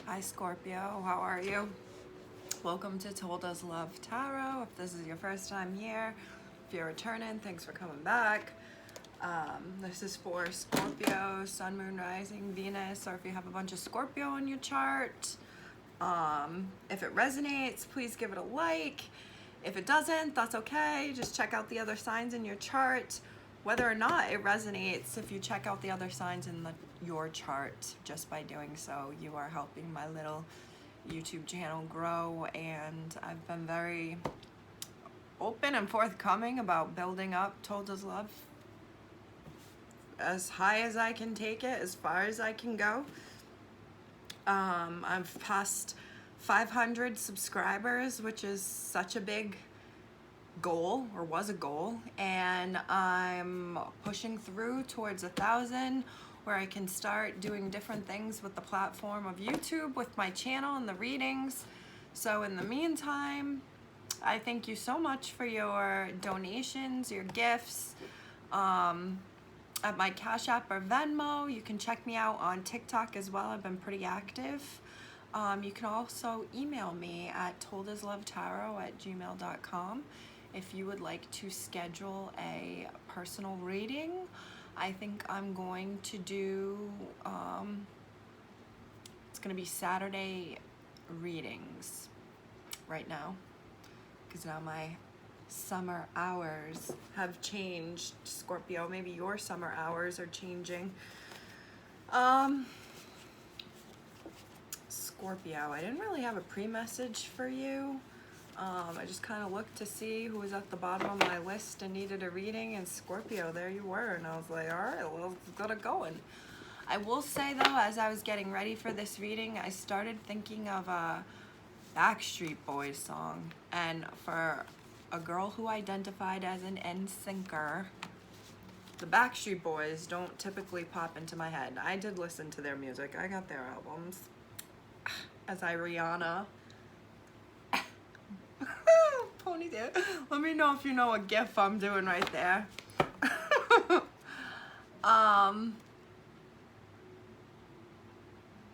Hi Scorpio, how are you? Welcome to Told Us Love Tarot. If this is your first time here, if you're returning, thanks for coming back. This is for Scorpio, Sun, Moon, Rising, Venus, or if you have a bunch of Scorpio in your chart. If it resonates, please give it a like. If it doesn't, that's okay. Just check out the other signs in your chart. Whether or not it resonates, if you check out the other signs in your chart, just by doing so, you are helping my little YouTube channel grow. And I've been very open and forthcoming about building up Told Us Love as high as I can take it, as far as I can go. I've passed 500 subscribers, which is such a big goal, or was a goal, and I'm pushing through towards 1,000, where I can start doing different things with the platform of YouTube, with my channel and the readings. So in the meantime, I thank you so much for your donations, your gifts. At my Cashapp or Venmo. You can check me out on TikTok as well. I've been pretty active. You can also email me at toldaslovetarot@gmail.com if you would like to schedule a personal reading. I think I'm going to do, it's going to be Saturday readings right now, because now my summer hours have changed. Scorpio, maybe your summer hours are changing. Scorpio, I didn't really have a pre-message for you. I just kind of looked to see who was at the bottom of my list and needed a reading, and Scorpio, there you were, and I was like, all right, well, let's get it going. I will say though, as I was getting ready for this reading, I started thinking of a Backstreet Boys song, and for a girl who identified as an NSYNCer, the Backstreet Boys don't typically pop into my head. I did listen to their music. I got their albums. As I Rihanna. Ponytail. Let me know if you know what gif I'm doing right there.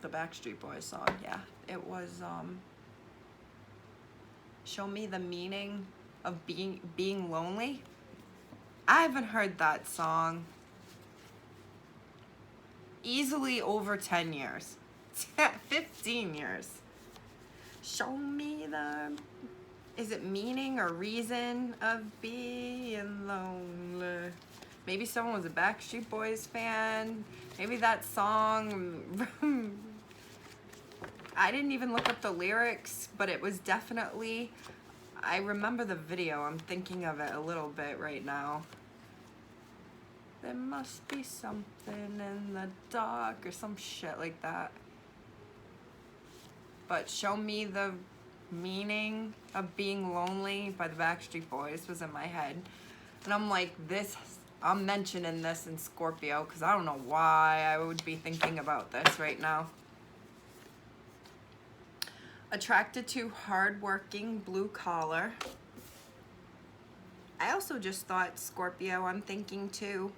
The Backstreet Boys song, yeah. It was Show Me the Meaning of being lonely. I haven't heard that song easily over 10 years. 15 years. Show me the, is it meaning or reason of being lonely? Maybe someone was a Backstreet Boys fan. Maybe that song, I didn't even look up the lyrics, but it was definitely, I remember the video. I'm thinking of it a little bit right now. There must be something in the dark, or some shit like that. But Show Me the Meaning of Being Lonely by the Backstreet Boys was in my head. And I'm like, this, I'm mentioning this in Scorpio because I don't know why I would be thinking about this right now. Attracted to hardworking, blue collar. I also just thought, Scorpio, I'm thinking too,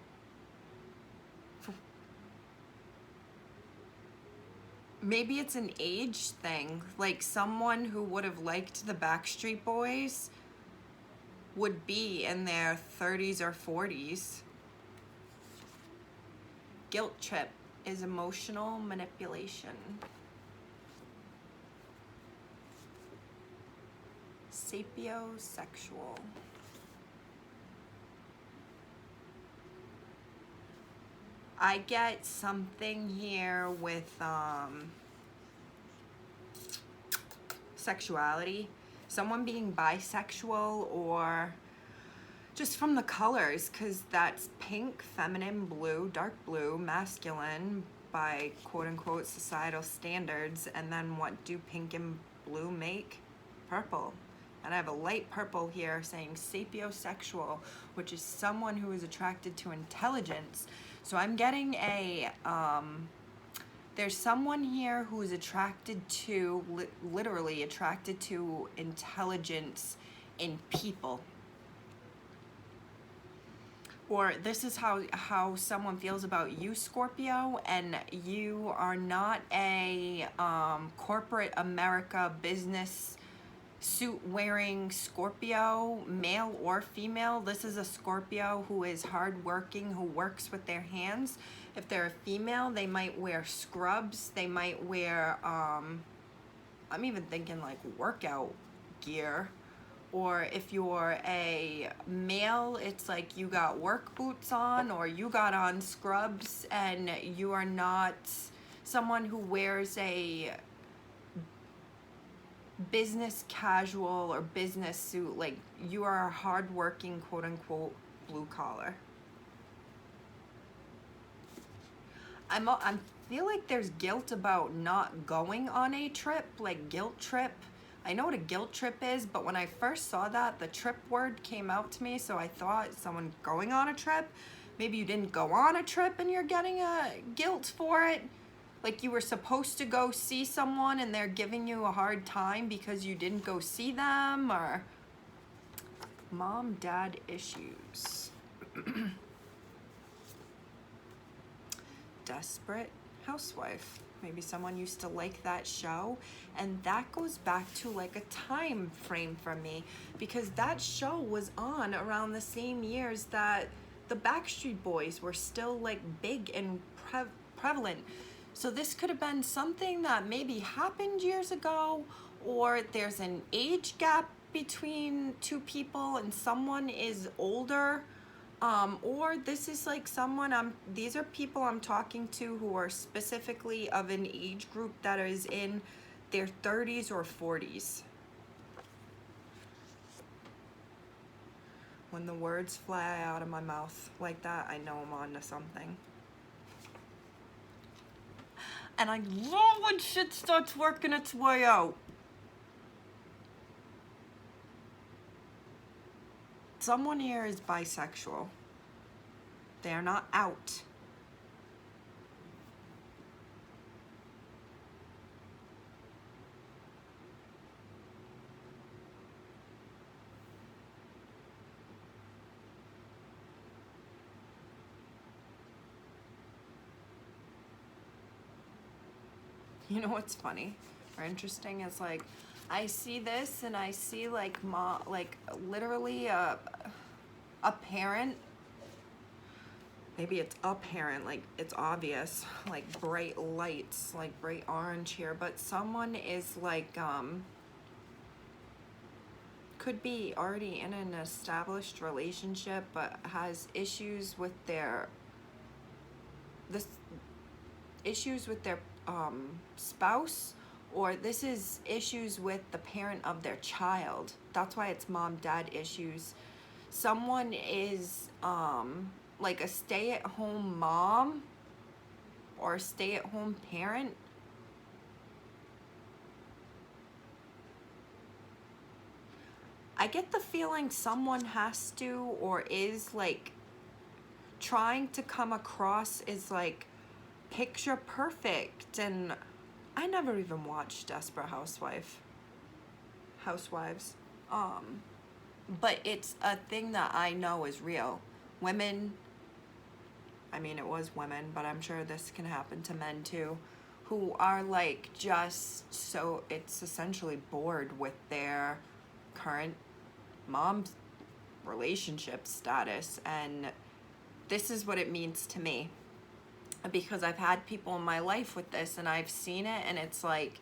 maybe it's an age thing. Like someone who would have liked the Backstreet Boys would be in their 30s or 40s. Guilt trip is emotional manipulation. Sapiosexual. I get something here with sexuality. Someone being bisexual, or just from the colors, because that's pink, feminine, blue, dark blue, masculine by quote-unquote societal standards. And then what do pink and blue make? Purple. And I have a light purple here saying sapiosexual, which is someone who is attracted to intelligence. So I'm getting a, there's someone here who is attracted to, literally attracted to intelligence in people. or this is how someone feels about you, Scorpio, and you are not a corporate America business suit wearing Scorpio, male or female. This is a Scorpio who is hardworking, who works with their hands. If they're a female, they might wear scrubs. They might wear, I'm even thinking like workout gear. Or if you're a male, it's like you got work boots on, or you got on scrubs, and you are not someone who wears a business casual or business suit. Like, you are a hardworking, quote unquote, blue collar. I feel like there's guilt about not going on a trip, like guilt trip. I know what a guilt trip is, but when I first saw that, the trip word came out to me, so I thought someone going on a trip. Maybe you didn't go on a trip and you're getting a guilt for it. Like you were supposed to go see someone and they're giving you a hard time because you didn't go see them, or mom-dad issues. Desperate Housewife. Maybe someone used to like that show, and that goes back to like a time frame for me, because that show was on around the same years that the Backstreet Boys were still like big and prevalent. So this could have been something that maybe happened years ago, or there's an age gap between two people and someone is older. Or this is like someone these are people I'm talking to who are specifically of an age group that is in their 30s or 40s. When the words fly out of my mouth like that, I know I'm on to something. And I love when shit starts working its way out. Someone here is bisexual. They are not out. You know what's funny or interesting is like, I see this and I see like literally a parent. Maybe it's a parent, like it's obvious, like bright lights, like bright orange here, but someone is like, could be already in an established relationship, but has issues with their, spouse, or this is issues with the parent of their child. That's why it's mom-dad issues. Someone is, like a stay-at-home mom or a stay-at-home parent. I get the feeling someone has to or is like trying to come across as like picture perfect, and I never even watched Desperate Housewives. But it's a thing that I know is real. Women, I mean, it was women, but I'm sure this can happen to men too, who are like just so, it's essentially bored with their current mom's relationship status. And this is what it means to me, because I've had people in my life with this and I've seen it, and it's like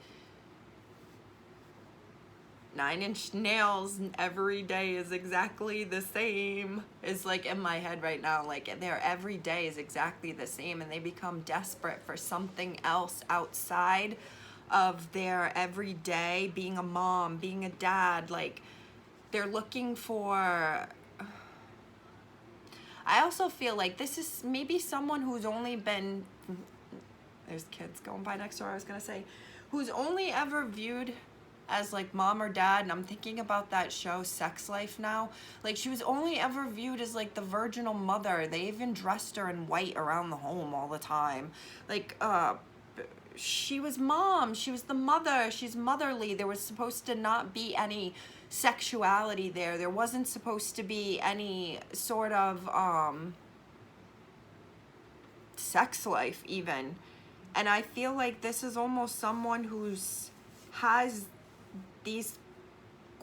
9-inch nails every day is exactly the same. Is like in my head right now, like their every day is exactly the same, and they become desperate for something else outside of their everyday, being a mom, being a dad. Like they're looking for, I also feel like this is maybe someone who's only been, there's kids going by next door, I was gonna say, who's only ever viewed as like mom or dad. And I'm thinking about that show Sex Life now. Like she was only ever viewed as like the virginal mother. They even dressed her in white around the home all the time. Like she was mom, she was the mother, she's motherly. There was supposed to not be any sexuality there. There wasn't supposed to be any sort of sex life even. And I feel like this is almost someone who's has these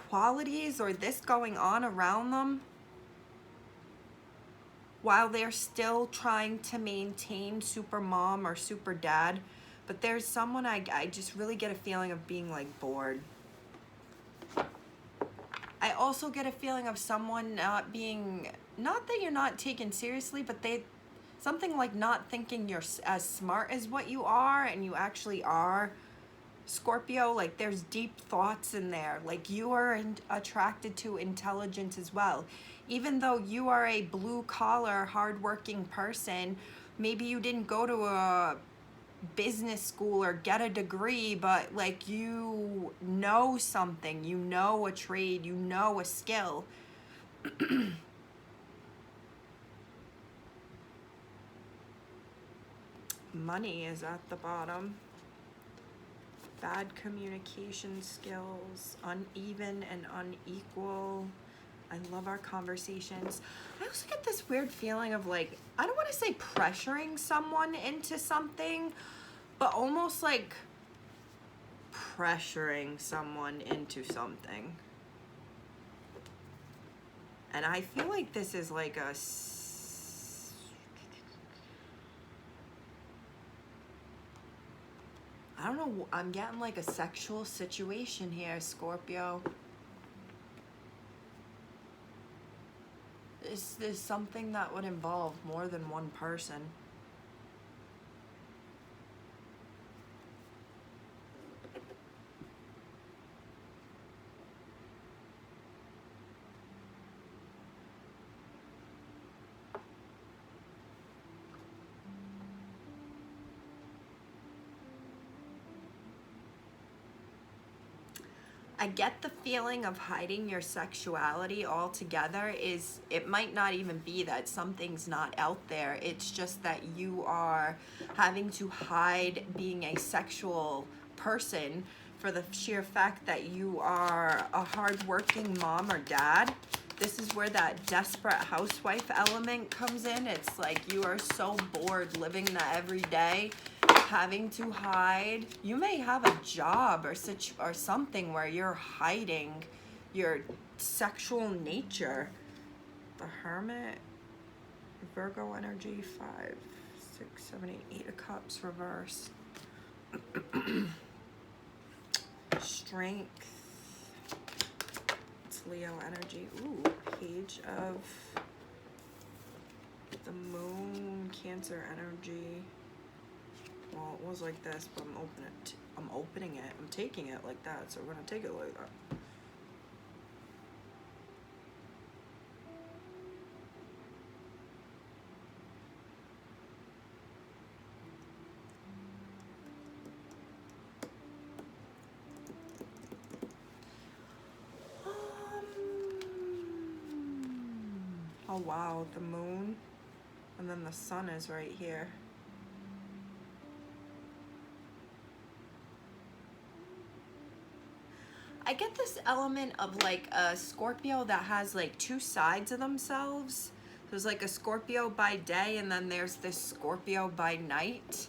qualities or this going on around them while they're still trying to maintain super mom or super dad. But there's someone I just really get a feeling of being like bored. I also get a feeling of someone not being, not that you're not taken seriously, but something like not thinking you're as smart as what you are, and you actually are. Scorpio, like there's deep thoughts in there. Like you are attracted to intelligence as well. Even though you are a blue collar, hardworking person, maybe you didn't go to a business school or get a degree, but like you know something, you know a trade, you know a skill. Money is at the bottom. Bad communication skills, uneven and unequal. I love our conversations. I also get this weird feeling of like, I don't want to say pressuring someone into something, but almost like pressuring someone into something. And I feel like this is like a I don't know, I'm getting like a sexual situation here, Scorpio. Is this something that would involve more than one person? I get the feeling of hiding your sexuality altogether is, it might not even be that something's not out there. It's just that you are having to hide being a sexual person for the sheer fact that you are a hardworking mom or dad. This is where that desperate housewife element comes in. It's like you are so bored living the everyday, having to hide. You may have a job or something where you're hiding your sexual nature. The Hermit, Virgo energy, 5, 6, 7, 8, 8 of Cups, reverse. Strength. It's Leo energy. Ooh, Page of the Moon, Cancer energy. Well, it was like this, but I'm opening it. I'm taking it like that, so we're gonna take it like that. Oh wow, the moon, and then the sun is right here. I get this element of like a Scorpio that has like two sides of themselves. There's like a Scorpio by day, and then there's this Scorpio by night.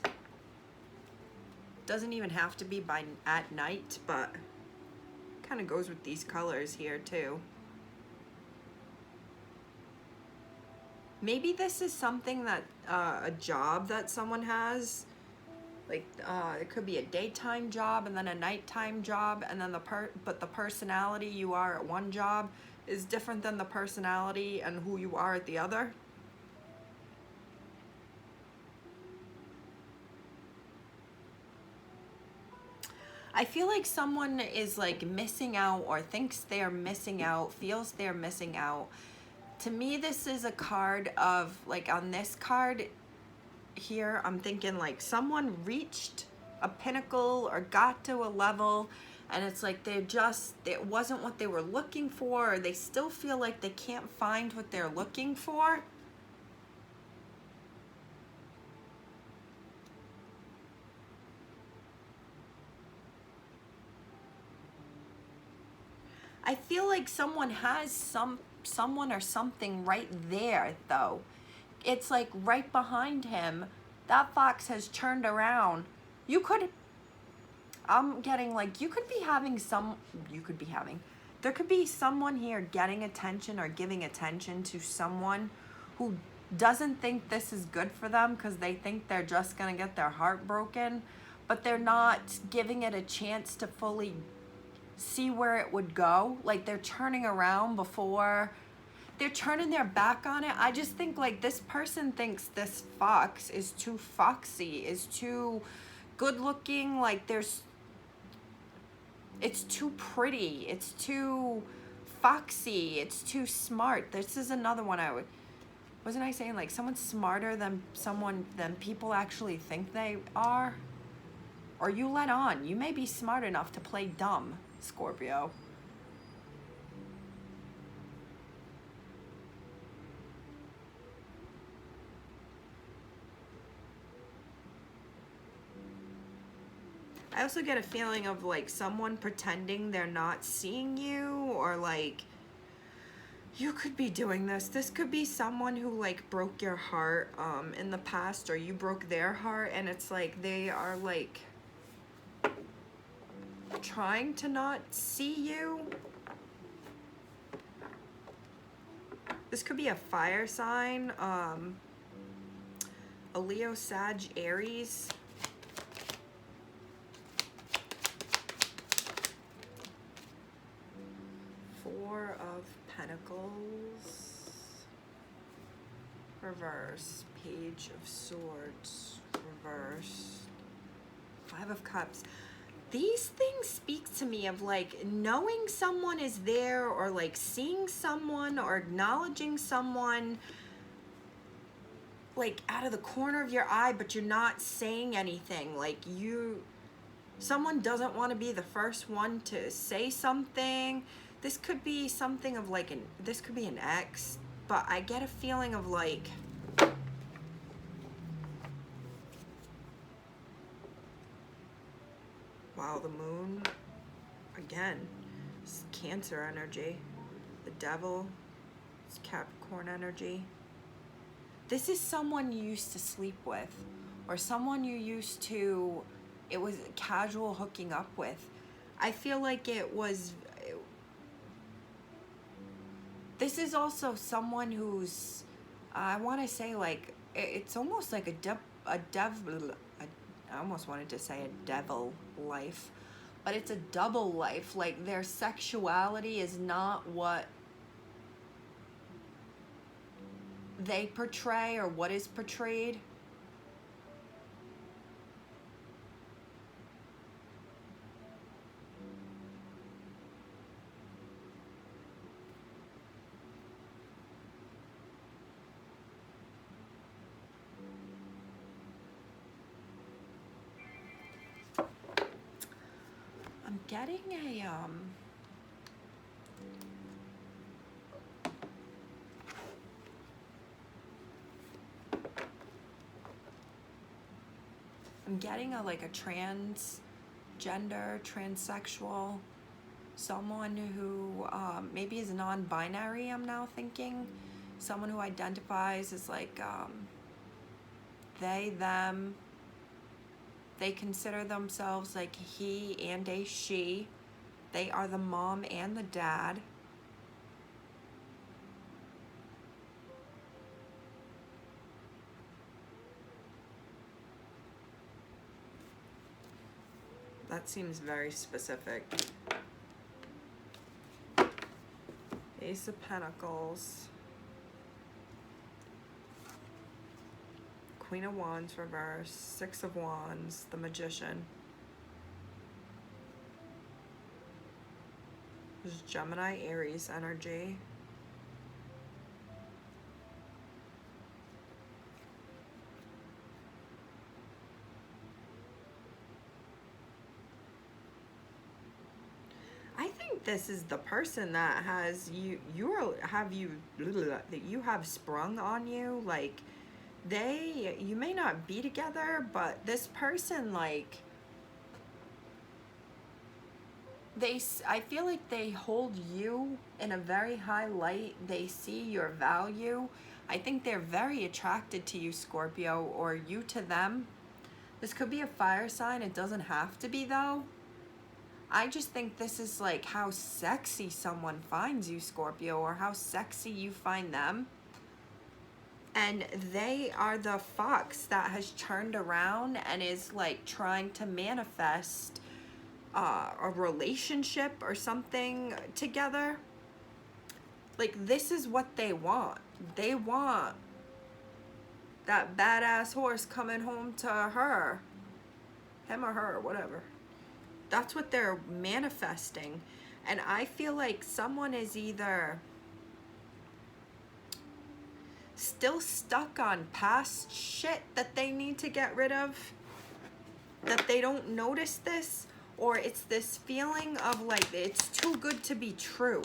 Doesn't even have to be at night, but kind of goes with these colors here too. Maybe this is something that a job that someone has. Like it could be a daytime job and then a nighttime job, and then but the personality you are at one job is different than the personality and who you are at the other. I feel like someone is like missing out or thinks they're missing out, feels they're missing out. To me, this is a card of like, on this card here, I'm thinking like someone reached a pinnacle or got to a level, and it's like it wasn't what they were looking for, or they still feel like they can't find what they're looking for. I feel like someone has someone or something right there though. It's like right behind him, that fox has turned around. You could, I'm getting like, you could be having there could be someone here getting attention or giving attention to someone who doesn't think this is good for them because they think they're just gonna get their heart broken, but they're not giving it a chance to fully see where it would go. Like, they're turning around before they're turning their back on it. I just think like this person thinks this fox is too foxy, is too good looking, like it's too pretty, it's too foxy, it's too smart. This is another one wasn't I saying like someone's smarter than people actually think they are? Or you let on. You may be smart enough to play dumb, Scorpio. I also get a feeling of like someone pretending they're not seeing you, or like you could be doing this. This could be someone who like broke your heart in the past, or you broke their heart, and it's like they are like trying to not see you. This could be a fire sign, a Leo, Sag, Aries. Four of Pentacles, reverse, Page of Swords, reverse, Five of Cups. These things speak to me of like knowing someone is there, or like seeing someone or acknowledging someone like out of the corner of your eye, but you're not saying anything. Like someone doesn't want to be the first one to say something. This could be something of like this could be an ex, but I get a feeling of like wow, the moon again. It's Cancer energy. The devil, it's Capricorn energy. This is someone you used to sleep with, or someone you used to, it was casual hooking up with. I feel like this is also someone who's, I want to say like, it's almost like I almost wanted to say a devil life, but it's a double life. Like their sexuality is not what they portray or what is portrayed. I'm getting a like a transgender, transsexual, someone who maybe is non-binary. I'm now thinking someone who identifies as like they, them. They consider themselves like he and a she. They are the mom and the dad. That seems very specific. Ace of Pentacles. Queen of Wands reverse, Six of Wands, the Magician. There's Gemini, Aries energy. I think this is the person that has you that you have sprung on you. Like you may not be together, but this person, like, I feel like they hold you in a very high light. They see your value. I think they're very attracted to you, Scorpio, or you to them. This could be a fire sign. It doesn't have to be, though. I just think this is like how sexy someone finds you, Scorpio, or how sexy you find them. And they are the fox that has turned around and is like trying to manifest a relationship or something together. Like, this is what they want. They want that badass horse coming home to her. Him or her, whatever. That's what they're manifesting. And I feel like someone is either still stuck on past shit that they need to get rid of, that they don't notice this, or it's this feeling of like it's too good to be true.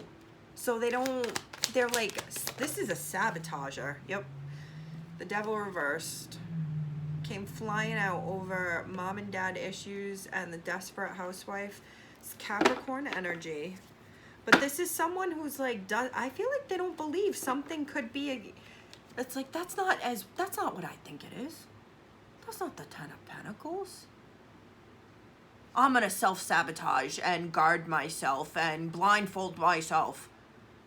So they're like, this is a sabotager. Yep. The devil reversed. Came flying out over mom and dad issues and the desperate housewife. It's Capricorn energy. But this is someone who's like, I feel like they don't believe something could be it's like, that's not what I think it is. That's not the Ten of Pentacles. I'm gonna self-sabotage and guard myself and blindfold myself.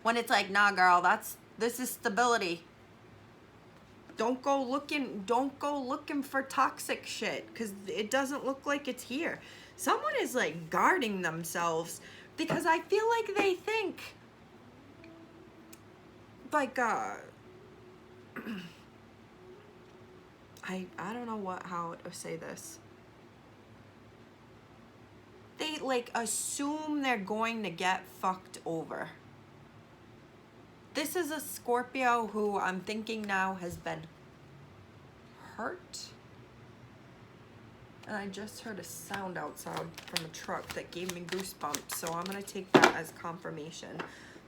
When it's like, nah, girl, this is stability. Don't go looking for toxic shit, because it doesn't look like it's here. Someone is like guarding themselves, because I feel like they think like I don't know how to say this. They like assume they're going to get fucked over. This is a Scorpio who I'm thinking now has been hurt. And I just heard a sound outside from a truck that gave me goosebumps. So I'm going to take that as confirmation.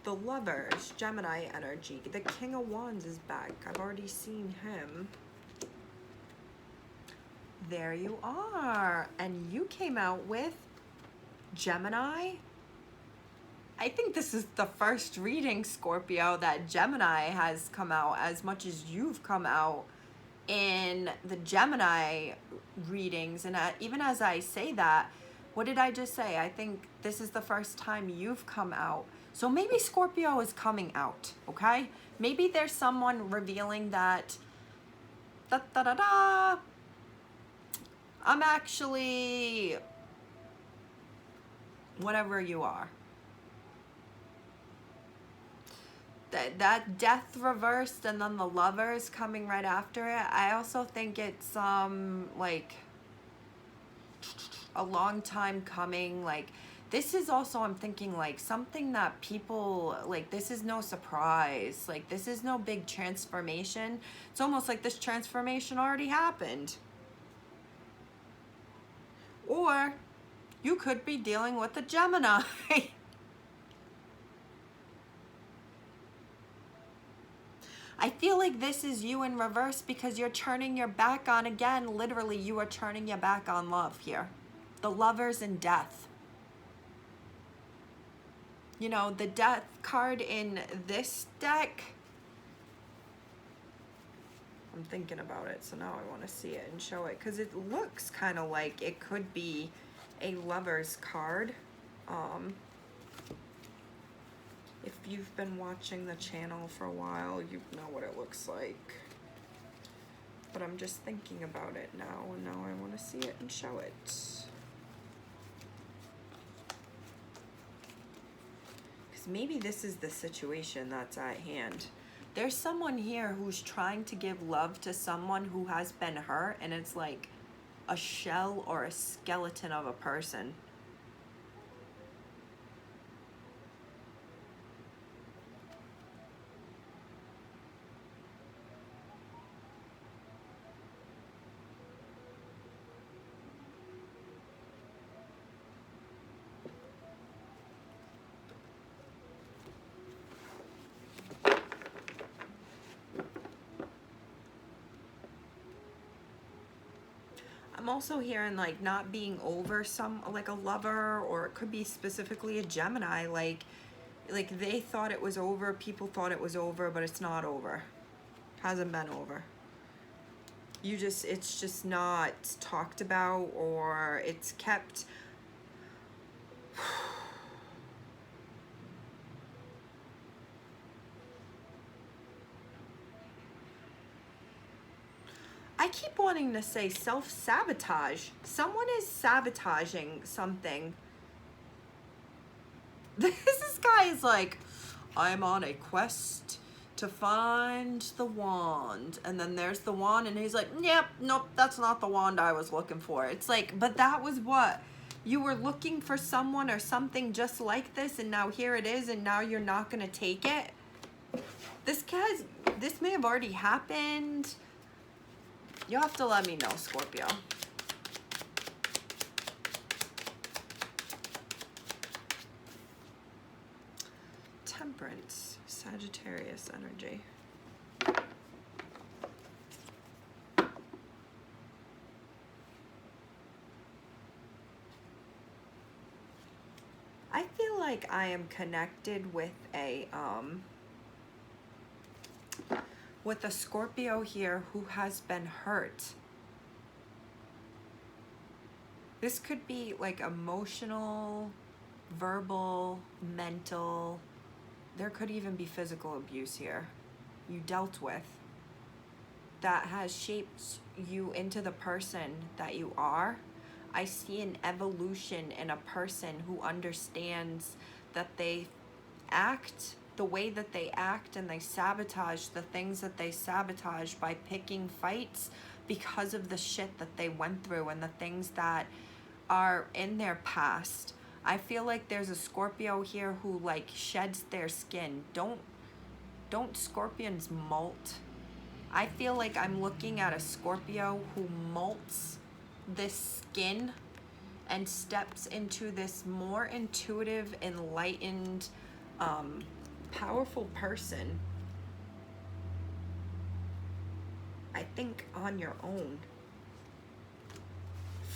The Lovers, Gemini energy. The King of Wands is back. I've already seen him. There you are. And you came out with Gemini. I think this is the first reading, Scorpio, that Gemini has come out as much as you've come out in the Gemini readings. And even as I say that, what did I just say? I think this is the first time you've come out. So maybe Scorpio is coming out, okay? Maybe there's someone revealing that, I'm actually whatever you are. That death reversed and then the Lovers coming right after it. I also think it's like a long time coming. Like, this is also, I'm thinking like something that people like, this is no surprise. Like, this is no big transformation. It's almost like this transformation already happened. Or you could be dealing with a Gemini. I feel like this is you in reverse, because you're turning your back on, again, literally, you are turning your back on love here. The Lovers and Death. You know, the Death card in this deck, I'm thinking about it, so now I want to see it and show it, because it looks kind of like it could be a Lovers card. If you've been watching the channel for a while, you know what it looks like. But I'm just thinking about it now, and now I want to see it and show it. Because maybe this is the situation that's at hand. There's someone here who's trying to give love to someone who has been hurt, and it's like a shell or a skeleton of a person. I'm also hearing like not being over like a lover, or it could be specifically a Gemini, like they thought it was over, people thought it was over, but it's not over. hasn't been over. It's just not talked about, or it's kept. I keep wanting to say self-sabotage. Someone is sabotaging something. This guy is like, I'm on a quest to find the wand. And then there's the wand, and he's like, yep, nope, that's not the wand I was looking for. It's like, but that was what? You were looking for someone or something just like this, and now here it is, and now you're not going to take it? This may have already happened. You'll have to let me know, Scorpio. Temperance, Sagittarius energy. I feel like I am connected with a Scorpio here who has been hurt. This could be like emotional, verbal, mental. There could even be physical abuse here you dealt with that has shaped you into the person that you are. I see an evolution in a person who understands that they act the way that they act, and they sabotage the things that they sabotage by picking fights because of the shit that they went through and the things that are in their past. I feel like there's a Scorpio here who like sheds their skin. Don't Scorpions molt? I feel like I'm looking at a Scorpio who molts this skin and steps into this more intuitive, enlightened, powerful person. I think on your own.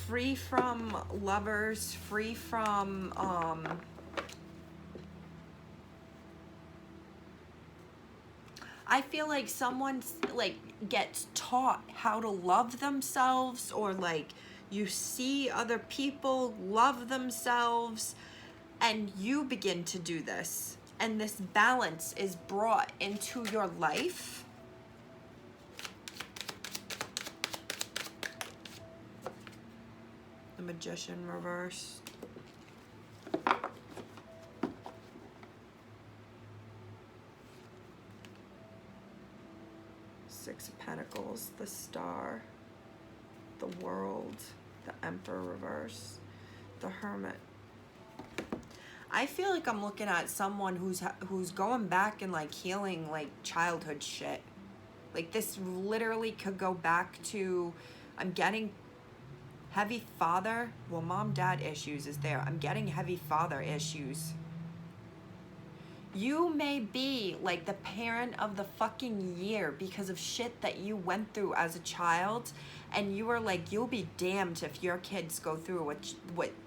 Free from lovers, free from I feel like someone's like gets taught how to love themselves, or like you see other people love themselves and you begin to do this, and this balance is brought into your life. The Magician reversed. Six of Pentacles, the Star, the World, the Emperor reverse, the Hermit. I feel like I'm looking at someone who's going back and like healing like childhood shit. Like this literally could go back to, I'm getting heavy father, well, mom dad issues is there. I'm getting heavy father issues. You may be like the parent of the fucking year because of shit that you went through as a child, and you were like, you'll be damned if your kids go through what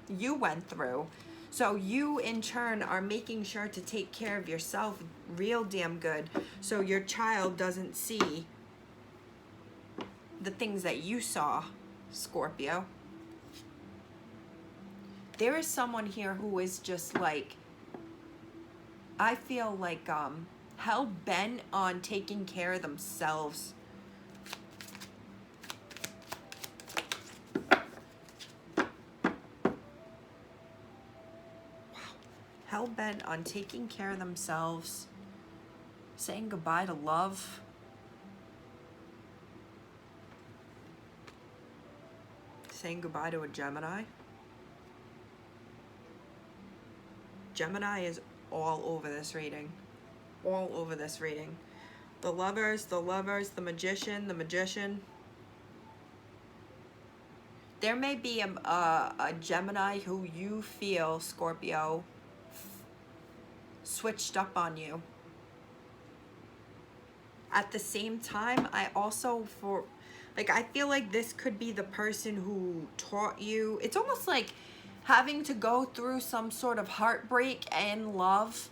you went through. So you in turn are making sure to take care of yourself real damn good, so your child doesn't see the things that you saw, Scorpio. There is someone here who is just like, I feel like hell-bent on taking care of themselves. Hell-bent on taking care of themselves, saying goodbye to love. Saying goodbye to a Gemini. Gemini is all over this reading. All over this reading. The Lovers, the Magician, the Magician. There may be a Gemini who you feel, Scorpio, switched up on you. At the same time, I also, I feel like this could be the person who taught you. It's almost like having to go through some sort of heartbreak and love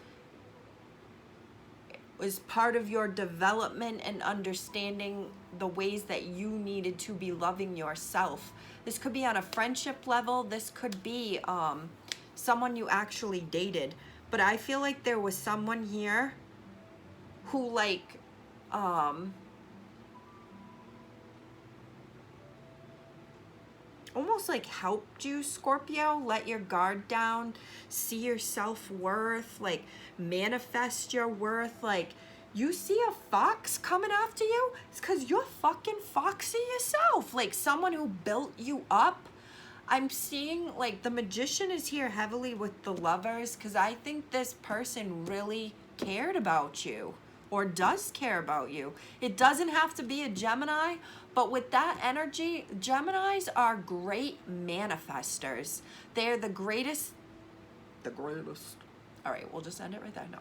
was part of your development and understanding the ways that you needed to be loving yourself. This could be on a friendship level. This could be someone you actually dated. But I feel like there was someone here who like almost like helped you, Scorpio, let your guard down, see your self-worth, like manifest your worth. Like, you see a fox coming after you, it's because you're fucking foxy yourself. Like, someone who built you up. I'm seeing like the Magician is here heavily with the Lovers, because I think this person really cared about you or does care about you. It doesn't have to be a Gemini, but with that energy, Geminis are great manifestors. They're the greatest. All right, we'll just end it right there. No.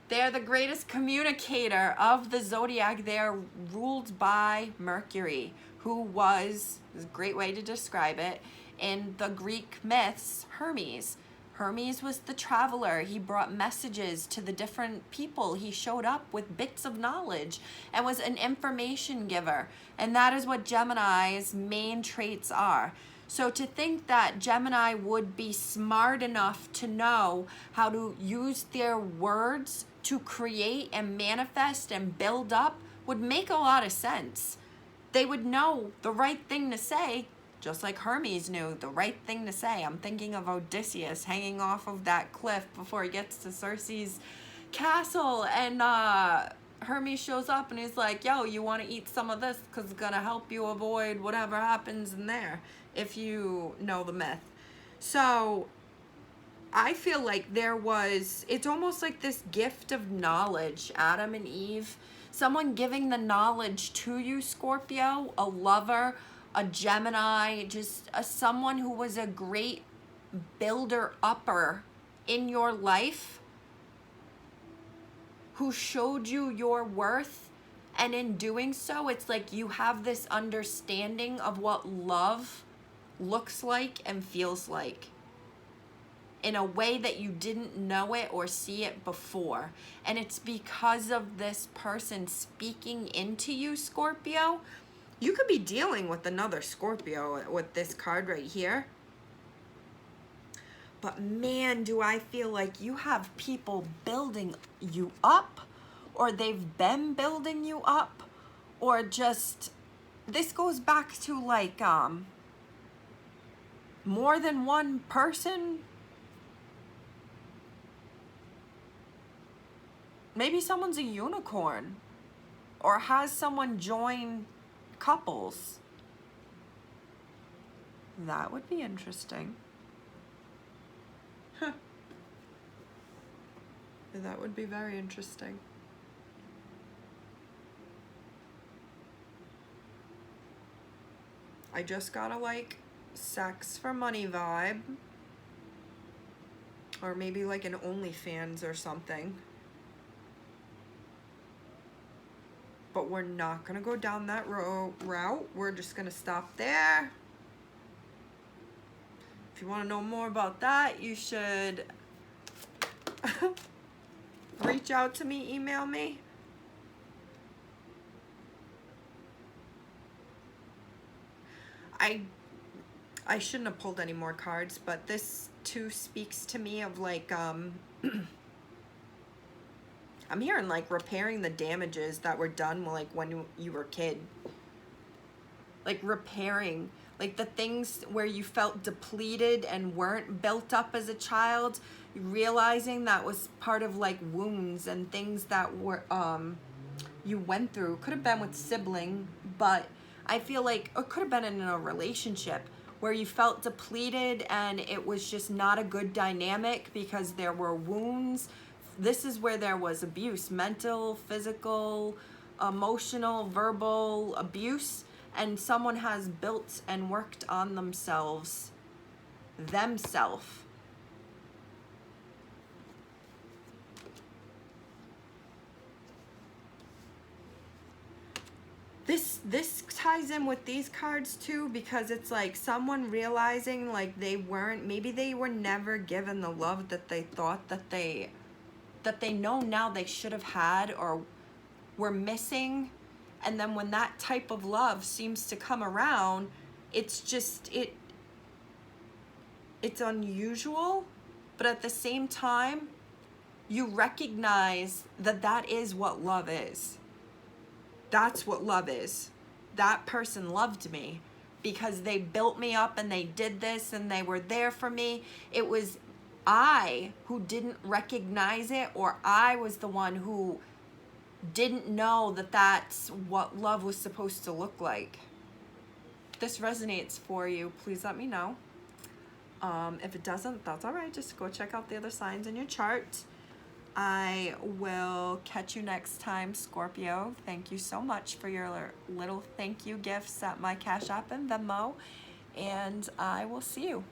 They're the greatest communicator of the zodiac. They're ruled by Mercury, who was, this is a great way to describe it, in the Greek myths, Hermes. Hermes was the traveler. He brought messages to the different people. He showed up with bits of knowledge and was an information giver. And that is what Gemini's main traits are. So to think that Gemini would be smart enough to know how to use their words to create and manifest and build up would make a lot of sense. They would know the right thing to say, just like Hermes knew the right thing to say. I'm thinking of Odysseus hanging off of that cliff before he gets to Circe's castle, and Hermes shows up and he's like, yo, you want to eat some of this because it's going to help you avoid whatever happens in there, if you know the myth. So I feel like there was, it's almost like this gift of knowledge, Adam and Eve, someone giving the knowledge to you, Scorpio, a lover, a Gemini, just someone who was a great builder-upper in your life, who showed you your worth. And in doing so, it's like you have this understanding of what love looks like and feels like in a way that you didn't know it or see it before. And it's because of this person speaking into you, Scorpio. You could be dealing with another Scorpio with this card right here. But man, do I feel like you have people building you up, or they've been building you up, or just, this goes back to like more than one person. Maybe someone's a unicorn or has someone join couples. That would be interesting. Huh. That would be very interesting. I just got a like sex for money vibe. Or maybe like an OnlyFans or something. But we're not going to go down that route. We're just going to stop there. If you want to know more about that, you should reach out to me, email me. I shouldn't have pulled any more cards, but this too speaks to me of like I'm hearing like repairing the damages that were done like when you were a kid. Like repairing, like the things where you felt depleted and weren't built up as a child, realizing that was part of like wounds and things that were you went through. Could have been with sibling, but I feel like it could have been in a relationship where you felt depleted and it was just not a good dynamic because there were wounds. This is where there was abuse, mental, physical, emotional, verbal abuse, and someone has built and worked on themselves. This ties in with these cards too, because it's like someone realizing like maybe they were never given the love that they thought that they that they know now they should have had or were missing. And then when that type of love seems to come around, it's just, it's unusual, but at the same time, you recognize that that is what love is. That's what love is. That person loved me because they built me up and they did this and they were there for me. It was I who didn't recognize it, or I was the one who didn't know that that's what love was supposed to look like. If this resonates for you, please let me know. If it doesn't, that's all right. Just go check out the other signs in your chart. I will catch you next time, Scorpio. Thank you so much for your little thank you gifts at my Cash App and Venmo. And I will see you.